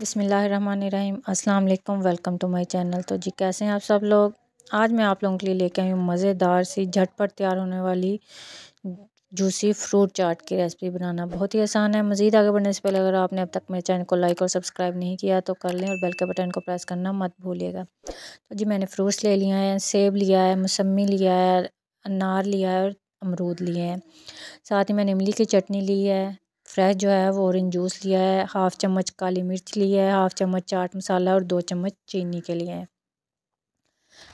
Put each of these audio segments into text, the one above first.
बिस्मिल्लाहिर्रहमानिर्रहीम अस्सलाम वालेकुम। Welcome to my channel. तो जी कैसे हैं आप सब लोग। आज मैं आप लोगों के लिए लेके आई हूँ मज़ेदार सी झटपट तैयार होने वाली जूसी फ्रूट चाट की रेसिपी। बनाना बहुत ही आसान है। मज़ीद आगे बढ़ने से पहले अगर आपने अब तक मेरे चैनल को लाइक और सब्सक्राइब नहीं किया तो कर लें और बेल के बटन को प्रेस करना मत भूलिएगा। तो जी मैंने फ्रूट्स ले लिया है, सेब लिया है, मौसम्मी लिया है, अनार लिया है और अमरूद लिए हैं। साथ ही मैंने इमली की चटनी ली है, फ्रेश जो है वो ऑरेंज जूस लिया है, हाफ़ चम्मच काली मिर्च ली है, हाफ़ चम्मच चाट मसाला और 2 चम्मच चीनी के लिए है।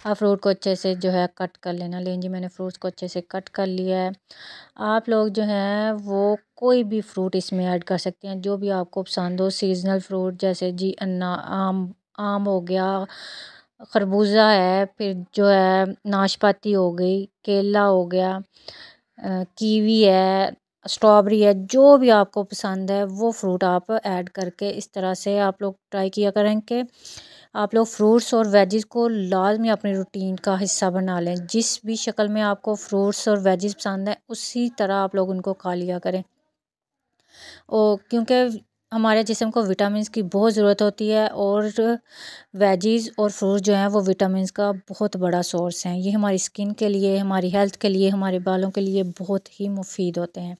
आप फ्रूट को अच्छे से जो है कट कर लेना। लें जी मैंने फ्रूट्स को अच्छे से कट कर लिया है। आप लोग जो हैं वो कोई भी फ्रूट इसमें ऐड कर सकते हैं जो भी आपको पसंद हो। सीजनल फ्रूट जैसे जी आम हो गया, खरबूजा है, फिर जो है नाशपाती हो गई, केला हो गया, कीवी है, स्ट्रॉबेरी है, जो भी आपको पसंद है वो फ्रूट आप ऐड करके इस तरह से आप लोग ट्राई किया करें कि आप लोग फ्रूट्स और वेजिस को लाजमी अपनी रूटीन का हिस्सा बना लें। जिस भी शक्ल में आपको फ्रूट्स और वेजिस पसंद है उसी तरह आप लोग उनको खा लिया करें। क्योंकि हमारे जिस्म को विटामिन्स की बहुत ज़रूरत होती है और वेजीज़ और फ्रूट जो हैं वो विटामिन्स का बहुत बड़ा सोर्स हैं। ये हमारी स्किन के लिए, हमारी हेल्थ के लिए, हमारे बालों के लिए बहुत ही मुफीद होते हैं।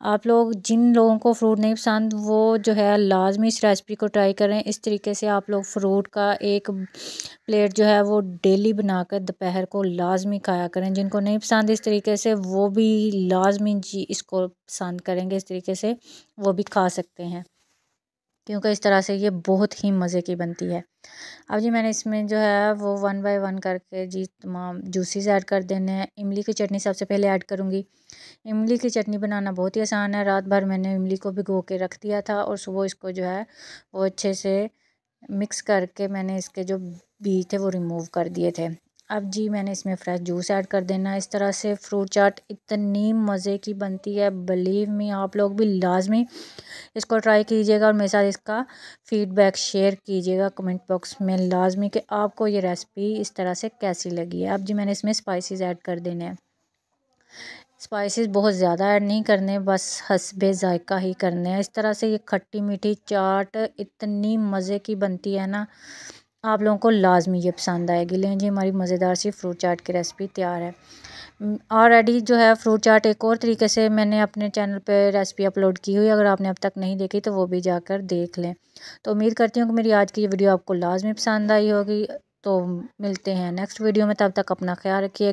आप लोग जिन लोगों को फ्रूट नहीं पसंद वो जो है लाजमी इस रेसिपी को ट्राई करें। इस तरीके से आप लोग फ्रूट का एक प्लेट जो है वो डेली बनाकर दोपहर को लाजमी खाया करें। जिनको नहीं पसंद इस तरीके से वो भी लाजमी जी इसको पसंद करेंगे, इस तरीके से वो भी खा सकते हैं क्योंकि इस तरह से ये बहुत ही मज़े की बनती है। अब जी मैंने इसमें जो है वो 1 बाय 1 करके जी तमाम जूसेस ऐड कर देने हैं। इमली की चटनी सबसे पहले ऐड करूँगी। इमली की चटनी बनाना बहुत ही आसान है। रात भर मैंने इमली को भिगो के रख दिया था और सुबह इसको जो है वो अच्छे से मिक्स करके मैंने इसके जो बीज थे वो रिमूव कर दिए थे। अब जी मैंने इसमें फ्रेश जूस ऐड कर देना है। इस तरह से फ्रूट चाट इतनी मज़े की बनती है, बिलीव मी आप लोग भी लाजमी इसको ट्राई कीजिएगा और मेरे साथ इसका फ़ीडबैक शेयर कीजिएगा कमेंट बॉक्स में लाजमी कि आपको ये रेसिपी इस तरह से कैसी लगी है। अब जी मैंने इसमें स्पाइसेस ऐड कर देने हैं। स्पाइसेस बहुत ज़्यादा ऐड नहीं करने, बस हस्बे ज़ायक़ा ही करने हैं। इस तरह से ये खट्टी मीठी चाट इतनी मज़े की बनती है ना, आप लोगों को लाजमी ये पसंद आएगी। लें जी हमारी मज़ेदार सी फ्रूट चाट की रेसिपी तैयार है। ऑलरेडी जो है फ्रूट चाट एक और तरीके से मैंने अपने चैनल पे रेसिपी अपलोड की हुई है, अगर आपने अब तक नहीं देखी तो वो भी जाकर देख लें। तो उम्मीद करती हूँ कि मेरी आज की ये वीडियो आपको लाजमी पसंद आई होगी। तो मिलते हैं नेक्स्ट वीडियो में, तब तक अपना ख्याल रखिए।